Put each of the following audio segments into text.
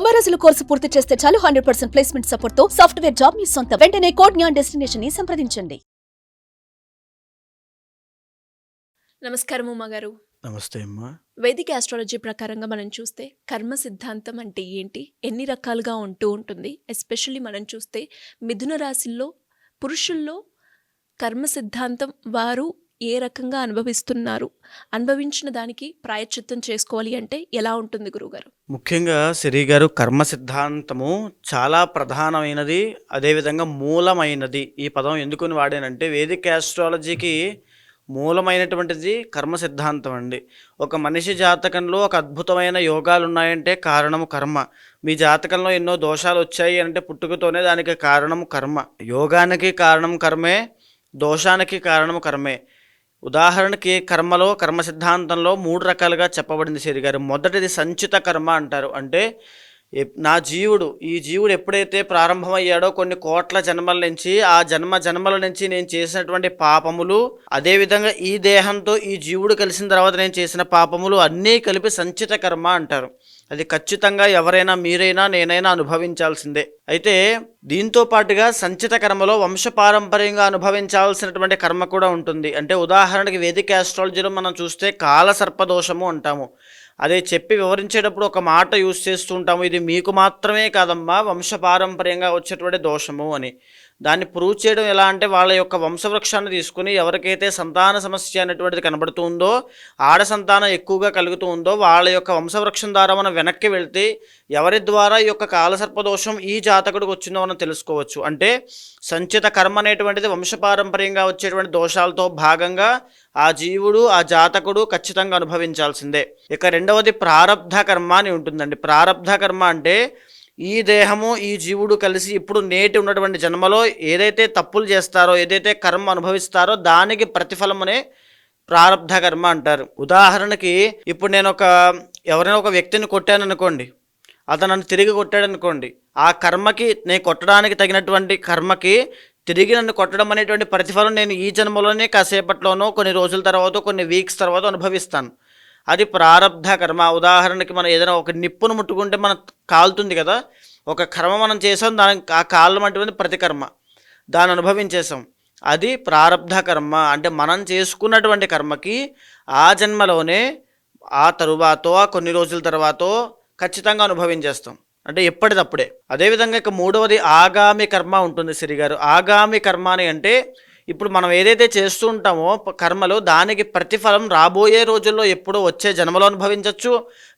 90 రోజుల కోర్సు పూర్తి చేస్తే చాలు 100% ప్లేస్మెంట్ సపోర్ట్ తో సాఫ్ట్వేర్ జాబ్ మీ సొంతం. వెంటనే కోడ్ జ్ఞాన్ డెస్టినేషన్ ని సంప్రదించండి. నమస్కారం ఉమా గారు. నమస్తే అమ్మా. వైదిక ఆస్ట్రాలజీ ప్రకారంగా మనం చూస్తే కర్మ సిద్ధాంతం అంటే ఏంటి, ఎన్ని రకాలుగా ఉంటుంది, ఎస్పెషల్లీ మనం చూస్తే మిథున రాశిలో పురుషుల్లో కర్మ సిద్ధాంతం వారు ఏ రకంగా అనుభవిస్తున్నారు, అనుభవించిన దానికి ప్రాయశ్చిత్తం చేసుకోవాలి అంటే ఎలా ఉంటుంది గురువుగారు? ముఖ్యంగా శరీ గారు, కర్మ సిద్ధాంతము చాలా ప్రధానమైనది, అదేవిధంగా మూలమైనది. ఈ పదం ఎందుకుని వాడానంటే వేదిక ఆస్ట్రాలజీకి మూలమైనటువంటిది కర్మ సిద్ధాంతం అండి. ఒక మనిషి జాతకంలో ఒక అద్భుతమైన యోగాలు ఉన్నాయంటే కారణము కర్మ. మీ జాతకంలో ఎన్నో దోషాలు వచ్చాయి అంటే పుట్టుకతోనే దానికి కారణము కర్మ. యోగానికి కారణం కర్మే, దోషానికి కారణము కర్మే. ఉదాహరణకి కర్మలో, కర్మ సిద్ధాంతంలో 3 రకాలుగా చెప్పబడింది శరీ గారు. మొదటిది సంచిత కర్మ అంటారు. అంటే ఈ జీవుడు ఎప్పుడైతే ప్రారంభమయ్యాడో కొన్ని కోట్ల జన్మల నుంచి, ఆ జన్మల నుంచి నేను చేసినటువంటి పాపములు, అదేవిధంగా ఈ దేహంతో ఈ జీవుడు కలిసిన తర్వాత నేను చేసిన పాపములు అన్నీ కలిపి సంచిత కర్మ అంటారు. అది ఖచ్చితంగా ఎవరైనా, మీరైనా, నేనైనా అనుభవించాల్సిందే. అయితే దీంతో పాటుగా సంచిత కర్మలో వంశపారంపర్యంగా అనుభవించాల్సినటువంటి కర్మ కూడా ఉంటుంది. అంటే ఉదాహరణకి వేదిక ఆస్ట్రాలజీలో మనం చూస్తే కాలసర్పదోషము అంటాము. అదే చెప్పి వివరించేటప్పుడు ఒక మాట యూజ్ చేస్తూ ఉంటాము, ఇది మీకు మాత్రమే కాదమ్మా, వంశపారంపర్యంగా వచ్చేటువంటి దోషము అని. దాన్ని ప్రూవ్ చేయడం ఎలా అంటే వాళ్ళ యొక్క వంశవృక్షాన్ని తీసుకుని ఎవరికైతే సంతాన సమస్య అనేటువంటిది కనబడుతూ ఉందో, ఆడ సంతానం ఎక్కువగా కలుగుతూ ఉందో, వాళ్ళ యొక్క వంశవృక్షం ద్వారా మనం వెనక్కి వెళ్తే ఎవరి ద్వారా ఈ యొక్క కాలసర్పదోషం ఈ జాతకుడికి వచ్చిందో మనం తెలుసుకోవచ్చు. అంటే సంచిత కర్మ అనేటువంటిది వంశపారంపర్యంగా వచ్చేటువంటి దోషాలతో భాగంగా ఆ జీవుడు, ఆ జాతకుడు ఖచ్చితంగా అనుభవించాల్సిందే. ఇక రెండవది ప్రారబ్ధ కర్మ అని ఉంటుందండి. ప్రారబ్ధ కర్మ అంటే ఈ దేహము, ఈ జీవుడు కలిసి ఇప్పుడు నేటి ఉన్నటువంటి జన్మలో ఏదైతే తప్పులు చేస్తారో, ఏదైతే కర్మ అనుభవిస్తారో దానికి ప్రతిఫలమనే ప్రారబ్ధ కర్మ అంటారు. ఉదాహరణకి ఇప్పుడు నేను ఎవరైనా ఒక వ్యక్తిని కొట్టాను అనుకోండి, అతను నన్ను తిరిగి కొట్టాడు అనుకోండి, ఆ కర్మకి, నేను కొట్టడానికి తగినటువంటి కర్మకి తిరిగి నన్ను కొట్టడం అనేటువంటి ప్రతిఫలం నేను ఈ జన్మలోనే కాసేపట్లోనో, కొన్ని రోజుల తర్వాత, కొన్ని వీక్స్ తర్వాత అనుభవిస్తాను. అది ప్రారబ్ధ కర్మ. ఉదాహరణకి మనం ఏదైనా ఒక నిప్పును ముట్టుకుంటే మనం కాలుతుంది కదా, ఒక కర్మ మనం చేసాం, ఆ కాలం అటువంటి ప్రతికర్మ దాన్ని అనుభవించేసాం. అది ప్రారబ్ధ కర్మ. అంటే మనం చేసుకున్నటువంటి కర్మకి ఆ జన్మలోనే, ఆ తరువాతో, కొన్ని రోజుల తర్వాతో ఖచ్చితంగా అనుభవించేస్తాం. అంటే ఎప్పటిదప్పుడే. అదేవిధంగా ఇక మూడవది ఆగామి కర్మ ఉంటుంది సిరిగారు. ఆగామి కర్మ అని అంటే ఇప్పుడు మనం ఏదైతే చేస్తూ ఉంటామో కర్మలో, దానికి ప్రతిఫలం రాబోయే రోజుల్లో ఎప్పుడో వచ్చే జన్మలో అనుభవించవచ్చు,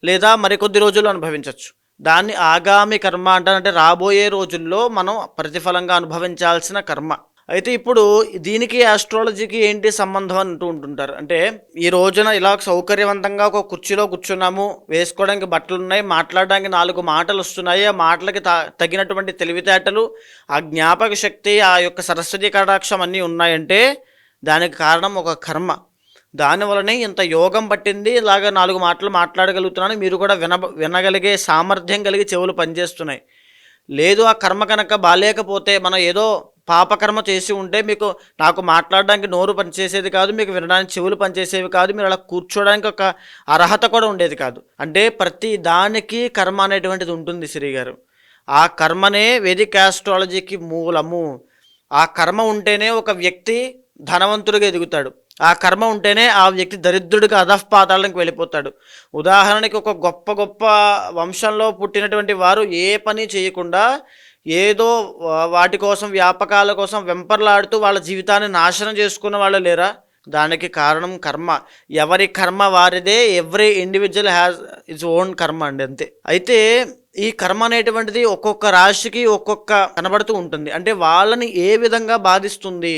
లేదా మరికొద్ది రోజుల్లో అనుభవించవచ్చు. దాన్ని ఆగామి కర్మ అంటారు. అంటే రాబోయే రోజుల్లో మనం ప్రతిఫలంగా అనుభవించాల్సిన కర్మ. అయితే ఇప్పుడు దీనికి ఆస్ట్రాలజీకి ఏంటి సంబంధం అంటూ ఉంటుంటారు. అంటే ఈ రోజున ఇలా సౌకర్యవంతంగా ఒక కుర్చీలో కూర్చున్నాము, వేసుకోవడానికి బట్టలు ఉన్నాయి, మాట్లాడడానికి 4 మాటలు వస్తున్నాయి, ఆ మాటలకి తగినటువంటి తెలివితేటలు, ఆ జ్ఞాపక శక్తి, ఆ యొక్క సరస్వతి కటాక్షం అన్నీ ఉన్నాయంటే దానికి కారణం ఒక కర్మ. దానివల్లనే ఇంత యోగం పట్టింది, ఇలాగ 4 మాటలు మాట్లాడగలుగుతున్నాను, మీరు కూడా వినగలిగే సామర్థ్యం కలిగి చెవులు పనిచేస్తున్నాయి. లేదు ఆ కర్మ కనుక బాలేకపోతే, మనం ఏదో పాపకర్మ చేసి ఉంటే నాకు మాట్లాడడానికి నోరు పనిచేసేది కాదు, మీకు వినడానికి చెవులు పనిచేసేవి కాదు, మీరు అలా కూర్చోడానికి ఒక అర్హత కూడా ఉండేది కాదు. అంటే ప్రతి దానికి కర్మ అనేటువంటిది ఉంటుంది శ్రీ గారు. ఆ కర్మనే వేదిక ఆస్ట్రాలజీకి మూలము. ఆ కర్మ ఉంటేనే ఒక వ్యక్తి ధనవంతుడిగా ఎదుగుతాడు. ఆ కర్మ ఉంటేనే ఆ వ్యక్తి దరిద్రుడిగా అధఃపాతాళానికి వెళ్ళిపోతాడు. ఉదాహరణకి ఒక గొప్ప వంశంలో పుట్టినటువంటి వారు ఏ పని చేయకుండా ఏదో వాటి కోసం, వ్యాపకాల కోసం వెంపర్లాడుతూ వాళ్ళ జీవితాన్ని నాశనం చేసుకున్న వాళ్ళు లేరా? దానికి కారణం కర్మ. ఎవరి కర్మ వారిదే. Every individual has its own కర్మ అండి, అంతే. అయితే ఈ కర్మ అనేటువంటిది ఒక్కొక్క రాశికి ఒక్కొక్క కనబడుతూ ఉంటుంది. అంటే వాళ్ళని ఏ విధంగా బాధిస్తుంది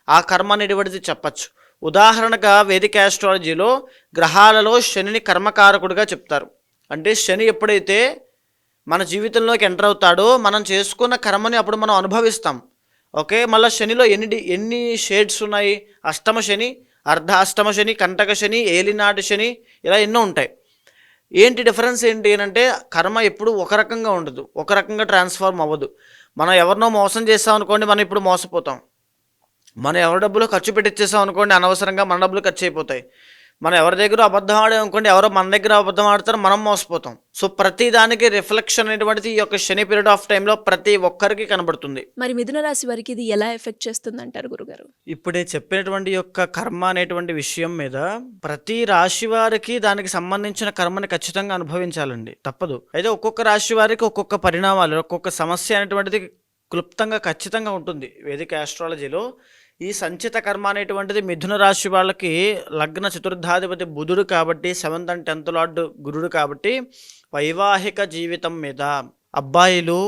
ఆ కర్మ అనేటువంటిది చెప్పచ్చు. ఉదాహరణగా వేదిక ఆస్ట్రాలజీలో గ్రహాలలో శనిని కర్మకారకుడిగా చెప్తారు. అంటే శని ఎప్పుడైతే మన జీవితంలోకి ఎంటర్ అవుతాడో మనం చేసుకున్న కర్మని అప్పుడు మనం అనుభవిస్తాం. ఓకే, మళ్ళీ శనిలో ఎన్ని షేడ్స్ ఉన్నాయి? అష్టమ శని, అర్ధ అష్టమ శని, కంటక శని, ఏలినాటి శని, ఇలా ఎన్నో ఉంటాయి. ఏంటి డిఫరెన్స్ ఏంటి అంటే కర్మ ఎప్పుడు ఒక రకంగా ఉండదు, ఒక రకంగా ట్రాన్స్ఫార్మ్ అవ్వదు. మనం ఎవరినో మోసం చేస్తాం అనుకోండి, మనం ఇప్పుడు మోసపోతాం. మనం ఎవరి డబ్బులు ఖర్చు పెట్టించేసాం అనుకోండి, అనవసరంగా మన డబ్బులు ఖర్చు అయిపోతాయి. మనం ఎవరి దగ్గర అబద్ధం ఆడాం అనుకోండి, ఎవరో మన దగ్గర అబద్ధం ఆడతారు, మనం మోసపోతాం. సో ప్రతి దానికి రిఫ్లెక్షన్ అనేటువంటిది ఈ యొక్క శని పీరియడ్ ఆఫ్ టైంలో ప్రతి ఒక్కరికి కనబడుతుంది. మరి మిథున రాశి వారికి ఇది ఎలా ఎఫెక్ట్ చేస్తుంది అంటారు గురుగారు? ఇప్పుడే చెప్పినటువంటి యొక్క కర్మ అనేటువంటి విషయం మీద ప్రతి రాశి వారికి దానికి సంబంధించిన కర్మని ఖచ్చితంగా అనుభవించాలండి, తప్పదు. అయితే ఒక్కొక్క రాశి వారికి ఒక్కొక్క పరిణామాలు, ఒక్కొక్క సమస్య అనేటువంటిది క్లుప్తంగా ఖచ్చితంగా ఉంటుంది. వేదిక ఆస్ట్రాలజీలో ఈ సంచిత కర్మ అనేటువంటిది మిథున రాశి వాళ్ళకి లగ్న చతుర్థాధిపతి బుధుడు కాబట్టి 7th and 10th లార్డ్ గురుడు కాబట్టి వైవాహిక జీవితం మీద అబ్బాయిలు,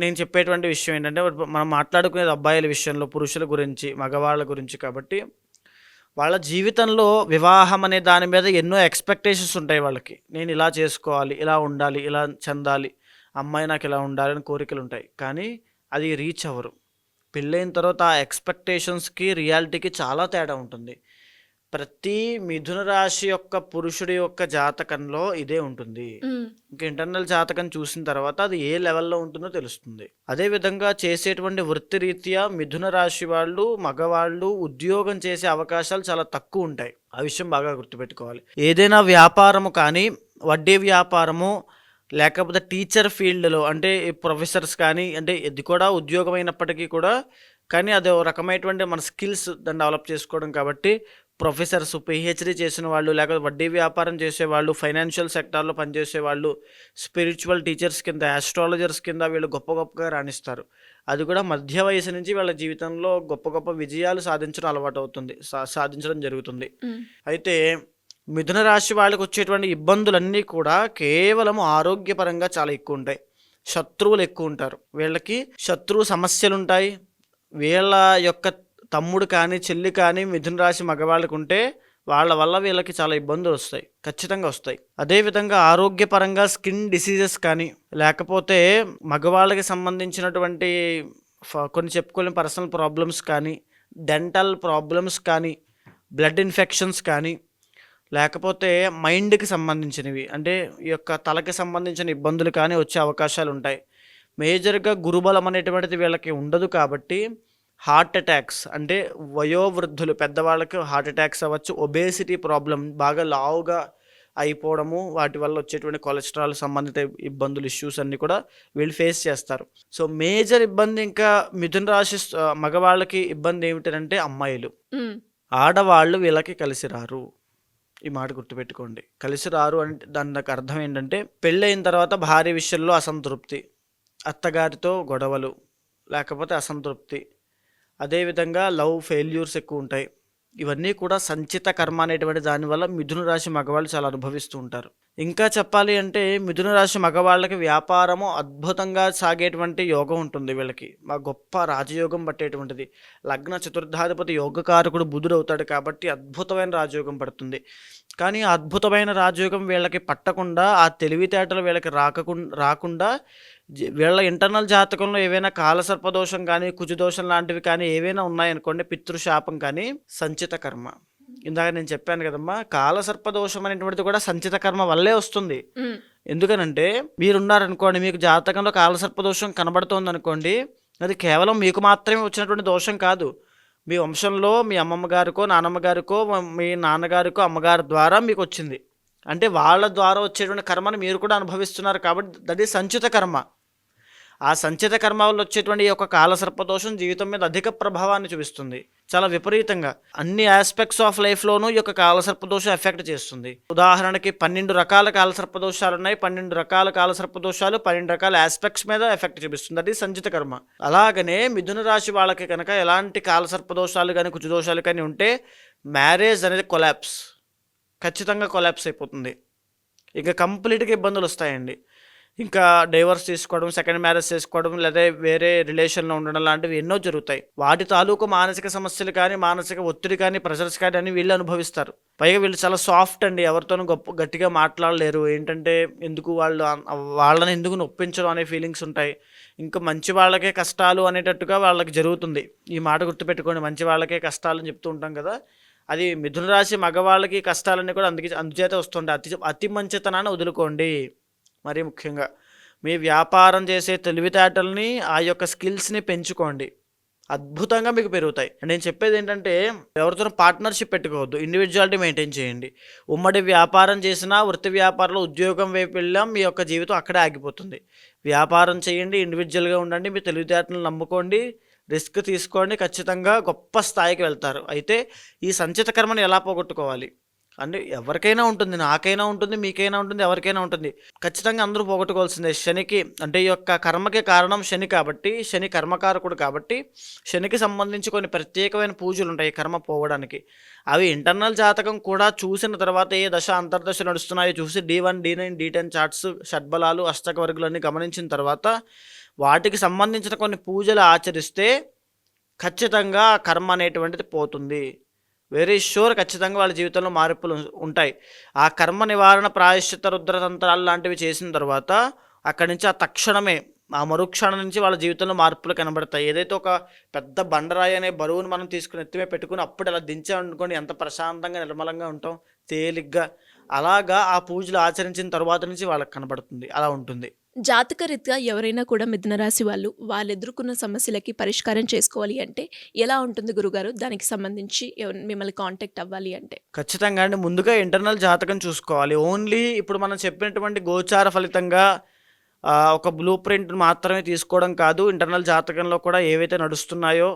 నేను చెప్పేటువంటి విషయం ఏంటంటే మనం మాట్లాడుకునేది అబ్బాయిల విషయంలో, పురుషుల గురించి, మగవాళ్ళ గురించి కాబట్టి వాళ్ళ జీవితంలో వివాహం అనే దాని మీద ఎన్నో ఎక్స్పెక్టేషన్స్ ఉంటాయి వాళ్ళకి. నేను ఇలా చేసుకోవాలి, ఇలా ఉండాలి, ఇలా చెందాలి, అమ్మాయి నాకు ఇలా ఉండాలి అని కోరికలు ఉంటాయి. కానీ అది రీచ్ అవ్వరు. పెళ్ళైన తర్వాత ఆ ఎక్స్పెక్టేషన్స్కి రియాలిటీకి చాలా తేడా ఉంటుంది. ప్రతి మిథున రాశి యొక్క పురుషుడి యొక్క జాతకంలో ఇదే ఉంటుంది. ఇంకా ఇంటర్నల్ జాతకం చూసిన తర్వాత అది ఏ లెవెల్లో ఉంటుందో తెలుస్తుంది. అదేవిధంగా చేసేటువంటి వృత్తి రీత్యా మిథున రాశి వాళ్ళు, మగవాళ్ళు ఉద్యోగం చేసే అవకాశాలు చాలా తక్కువ ఉంటాయి. ఆ విషయం బాగా గుర్తుపెట్టుకోవాలి. ఏదైనా వ్యాపారము కానీ, వడ్డీ వ్యాపారము, లేకపోతే టీచర్ ఫీల్డ్లో అంటే ప్రొఫెసర్స్ కానీ, అంటే ఇది కూడా ఉద్యోగం అయినప్పటికీ కూడా, కానీ అది ఒక రకమైనటువంటి మన స్కిల్స్ దాన్ని డెవలప్ చేసుకోవడం కాబట్టి ప్రొఫెసర్స్, పిహెచ్డీ చేసిన వాళ్ళు, లేకపోతే వడ్డీ వ్యాపారం చేసేవాళ్ళు, ఫైనాన్షియల్ సెక్టార్లో పనిచేసే వాళ్ళు, స్పిరిచువల్ టీచర్స్ కింద, ఆస్ట్రాలజర్స్ కింద వీళ్ళు గొప్ప గొప్పగా రాణిస్తారు. అది కూడా మధ్య వయసు నుంచి వాళ్ళ జీవితంలో గొప్ప గొప్ప విజయాలు సాధించడం అలవాటు అవుతుంది, సాధించడం జరుగుతుంది. అయితే మిథున రాశి వాళ్ళకి వచ్చేటువంటి ఇబ్బందులన్నీ కూడా కేవలం ఆరోగ్యపరంగా చాలా ఎక్కువ ఉంటాయి. శత్రువులు ఎక్కువ ఉంటారు, వీళ్ళకి శత్రువు సమస్యలు ఉంటాయి. వీళ్ళ యొక్క తమ్ముడు కానీ, చెల్లి కానీ మిథున రాశి మగవాళ్ళకు ఉంటే వాళ్ళ వల్ల వీళ్ళకి చాలా ఇబ్బందులు వస్తాయి, ఖచ్చితంగా వస్తాయి. అదేవిధంగా ఆరోగ్యపరంగా స్కిన్ డిసీజెస్ కానీ, లేకపోతే మగవాళ్ళకి సంబంధించినటువంటి కొన్ని చెప్పుకోలేని పర్సనల్ ప్రాబ్లమ్స్ కానీ, డెంటల్ ప్రాబ్లమ్స్ కానీ, బ్లడ్ ఇన్ఫెక్షన్స్ కానీ, లేకపోతే మైండ్కి సంబంధించినవి అంటే ఈ యొక్క తలకి సంబంధించిన ఇబ్బందులు కానీ వచ్చే అవకాశాలు ఉంటాయి. మేజర్గా గురుబలం అనేటువంటిది వీళ్ళకి ఉండదు కాబట్టి హార్ట్ అటాక్స్, అంటే వయోవృద్ధులు పెద్దవాళ్ళకి హార్ట్ అటాక్స్ అవ్వచ్చు. ఒబేసిటీ ప్రాబ్లం, బాగా లావుగా అయిపోవడము, వాటి వల్ల వచ్చేటువంటి కొలెస్ట్రాల్ సంబంధిత ఇబ్బందులు, ఇష్యూస్ అన్నీ కూడా వీళ్ళు ఫేస్ చేస్తారు. సో మేజర్ ఇబ్బంది ఇంకా మిథున రాశి మగవాళ్ళకి ఇబ్బంది ఏమిటంటే అమ్మాయిలు, ఆడవాళ్ళు వీళ్ళకి కలిసి రారు. ఈ మాట గుర్తుపెట్టుకోండి, కలిసి రారు అంటే దానికి అర్థం ఏంటంటే పెళ్ళైన తర్వాత భార్య విషయంలో అసంతృప్తి, అత్తగారితో గొడవలు, లేకపోతే అసంతృప్తి, అదేవిధంగా లవ్ ఫెయిల్యూర్స్ ఎక్కువ ఉంటాయి. ఇవన్నీ కూడా సంచిత కర్మ అనేటువంటి దానివల్ల మిథున రాశి మగవాళ్ళు చాలా అనుభవిస్తూ ఉంటారు. ఇంకా చెప్పాలి అంటే మిథున రాశి మగవాళ్ళకి వ్యాపారము అద్భుతంగా సాగేటువంటి యోగం ఉంటుంది. వీళ్ళకి మా గొప్ప రాజయోగం పట్టేటువంటిది. లగ్న చతుర్థాధిపతి యోగకారకుడు బుధుడు అవుతాడు కాబట్టి అద్భుతమైన రాజయోగం పడుతుంది. కానీ ఆ అద్భుతమైన రాజయోగం వీళ్ళకి పట్టకుండా, ఆ తెలివితేటలు వీళ్ళకి రాకుండా వీళ్ళ ఇంటర్నల్ జాతకంలో ఏవైనా కాలసర్పదోషం కానీ, కుజదోషం లాంటివి కానీ ఏవైనా ఉన్నాయనుకోండి, పితృశాపం కానీ, సంచిత కర్మ. ఇందాక నేను చెప్పాను కదమ్మా, కాలసర్పదోషం అనేటువంటిది కూడా సంచిత కర్మ వల్లే వస్తుంది. ఎందుకనంటే మీరున్నారనుకోండి, మీకు జాతకంలో కాలసర్పదోషం కనబడుతోంది అనుకోండి, అది కేవలం మీకు మాత్రమే వచ్చినటువంటి దోషం కాదు. మీ వంశంలో మీ అమ్మమ్మ గారికో, నాన్నమ్మ గారికో, మీ నాన్నగారికో, అమ్మగారి ద్వారా మీకు వచ్చింది. అంటే వాళ్ళ ద్వారా వచ్చేటువంటి కర్మను మీరు కూడా అనుభవిస్తున్నారు కాబట్టి దట్ ఈస్ సంచిత కర్మ. ఆ సంచిత కర్మ వల్ల వచ్చేటువంటి ఈ యొక్క కాలసర్పదోషం జీవితం మీద అధిక ప్రభావాన్ని చూపిస్తుంది, చాలా విపరీతంగా. అన్ని ఆస్పెక్ట్స్ ఆఫ్ లైఫ్లోనూ ఈ యొక్క కాలసర్పదోషం ఎఫెక్ట్ చేస్తుంది. ఉదాహరణకి 12 రకాల కాలసర్పదోషాలు ఉన్నాయి. 12 రకాల కాలసర్పదోషాలు 12 రకాల ఆస్పెక్ట్స్ మీద ఎఫెక్ట్ చూపిస్తుంది. అది సంచిత కర్మ. అలాగనే మిథున రాశి వాళ్ళకి కనుక ఎలాంటి కాలసర్పదోషాలు కానీ, కుజదోషాలు కానీ ఉంటే మ్యారేజ్ అనేది కొలాప్స్, ఖచ్చితంగా కొలాప్స్ అయిపోతుంది. ఇక కంప్లీట్గా ఇబ్బందులు వస్తాయండి. ఇంకా డైవర్స్ తీసుకోవడం, సెకండ్ మ్యారేజ్ చేసుకోవడం, లేదా వేరే రిలేషన్లో ఉండడం లాంటివి ఎన్నో జరుగుతాయి. వాటి తాలూకు మానసిక సమస్యలు కానీ, మానసిక ఒత్తిడి కానీ, ప్రెషర్స్ కానీ అని వీళ్ళు అనుభవిస్తారు. పైగా వీళ్ళు చాలా సాఫ్ట్ అండి, ఎవరితోనూ గట్టిగా మాట్లాడలేరు. ఏంటంటే వాళ్ళని ఎందుకు నొప్పించడం అనే ఫీలింగ్స్ ఉంటాయి. ఇంకా మంచి వాళ్ళకే కష్టాలు అనేటట్టుగా వాళ్ళకి జరుగుతుంది. ఈ మాట గుర్తుపెట్టుకోండి, మంచి వాళ్ళకే కష్టాలు అని చెప్తూ ఉంటాం కదా, అది మిథున రాశి మగవాళ్ళకి కష్టాలన్నీ కూడా అందుచేత వస్తుంటాయి. అతి మంచితనాన్ని వదులుకోండి. మరీ ముఖ్యంగా మీ వ్యాపారం చేసే తెలివితేటల్ని, ఆ యొక్క స్కిల్స్ని పెంచుకోండి. అద్భుతంగా మీకు పెరుగుతాయి. నేను చెప్పేది ఏంటంటే ఎవరితో పార్ట్నర్షిప్ పెట్టుకోవద్దు, ఇండివిజువాలిటీ మెయింటైన్ చేయండి. ఉమ్మడి వ్యాపారం చేసినా వృత్తి వ్యాపారంలో ఉద్యోగం వైపు వెళ్ళాం, మీ యొక్క జీవితం అక్కడే ఆగిపోతుంది. వ్యాపారం చేయండి, ఇండివిజువల్గా ఉండండి, మీ తెలివితేటలను నమ్ముకోండి, రిస్క్ తీసుకోండి, ఖచ్చితంగా గొప్ప స్థాయికి వెళ్తారు. అయితే ఈ సంచిత కర్మను ఎలా పోగొట్టుకోవాలి అంటే ఎవరికైనా ఉంటుంది, నాకైనా ఉంటుంది, మీకైనా ఉంటుంది, ఎవరికైనా ఉంటుంది. ఖచ్చితంగా అందరూ పోగొట్టుకోవాల్సిందే. శనికి అంటే ఈ యొక్క కర్మకి కారణం శని కాబట్టి, శని కర్మకారకుడు కాబట్టి శనికి సంబంధించి కొన్ని ప్రత్యేకమైన పూజలు ఉంటాయి కర్మ పోవడానికి. అవి ఇంటర్నల్ జాతకం కూడా చూసిన తర్వాత ఏ దశ అంతర్దశ నడుస్తున్నాయో చూసి D1, D9, D10 చార్ట్స్, షడ్బలాలు, అష్టక వర్గులన్నీ గమనించిన తర్వాత వాటికి సంబంధించిన కొన్ని పూజలు ఆచరిస్తే ఖచ్చితంగా ఆ కర్మ అనేటువంటిది పోతుంది. వెరీ షూర్, ఖచ్చితంగా వాళ్ళ జీవితంలో మార్పులు ఉంటాయి. ఆ కర్మ నివారణ ప్రాయశ్చిత్త రుద్రతంత్రాలు లాంటివి చేసిన తర్వాత అక్కడి నుంచి ఆ తక్షణమే ఆ మరుక్షణం నుంచి వాళ్ళ జీవితంలో మార్పులు కనబడతాయి. ఏదైతే ఒక పెద్ద బండరాయి అనే బరువును మనం తీసుకుని ఎత్తిమే పెట్టుకుని అప్పుడు అలా దించామనుకోండి, ఎంత ప్రశాంతంగా నిర్మలంగా ఉంటాం, తేలిగ్గా. అలాగా ఆ పూజలు ఆచరించిన తర్వాత నుంచి వాళ్ళకి కనబడుతుంది. అలా ఉంటుంది. జాతకరీత్యా ఎవరైనా కూడా మిథున రాశి వాళ్ళు ఎదుర్కొన్న సమస్యలకి పరిష్కారం చేసుకోవాలి అంటే ఎలా ఉంటుంది గురుగారు? దానికి సంబంధించి మిమ్మల్ని కాంటాక్ట్ అవ్వాలి అంటే ఖచ్చితంగా అండి, ముందుగా ఇంటర్నల్ జాతకం చూసుకోవాలి. ఓన్లీ ఇప్పుడు మనం చెప్పినటువంటి గోచార ఫలితంగా ఒక బ్లూ ప్రింట్ మాత్రమే తీసుకోవడం కాదు. ఇంటర్నల్ జాతకంలో కూడా ఏవైతే నడుస్తున్నాయో,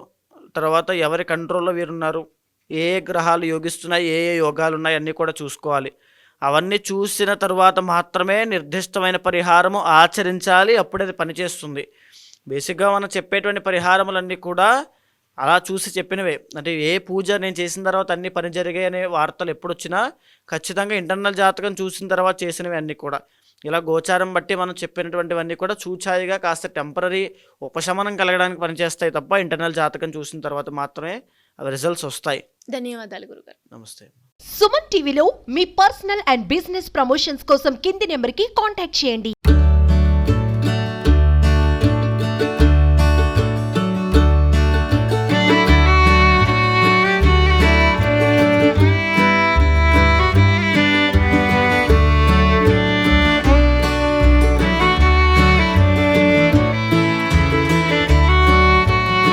తర్వాత ఎవరి కంట్రోల్లో వీరున్నారు, ఏ గ్రహాలు యోగిస్తున్నాయి, ఏ యోగాలు ఉన్నాయి అన్నీ కూడా చూసుకోవాలి. అవన్నీ చూసిన తర్వాత మాత్రమే నిర్దిష్టమైన పరిహారము ఆచరించాలి, అప్పుడే అది పనిచేస్తుంది. బేసిక్గా మనం చెప్పేటువంటి పరిహారములన్నీ కూడా అలా చూసి చెప్పినవే. అంటే ఏ పూజ నేను చేసిన తర్వాత అన్ని పని జరిగాయి అనే వార్తలు ఎప్పుడు వచ్చినా ఖచ్చితంగా ఇంటర్నల్ జాతకం చూసిన తర్వాత చేసినవి అన్నీ కూడా. ఇలా గోచారం బట్టి మనం చెప్పినటువంటివన్నీ కూడా చూచాయిగా కాస్త టెంపరీ ఉపశమనం కలగడానికి పనిచేస్తాయి తప్ప ఇంటర్నల్ జాతకం చూసిన తర్వాత మాత్రమే అవి రిజల్ట్స్ వస్తాయి. ధన్యవాదాలు గురుగారు. నమస్తే. సుమన్ టీవీలో మీ పర్సనల్ అండ్ బిజినెస్ ప్రమోషన్స్ కోసం కింది నెంబర్కి కాంటాక్ట్ చేయండి.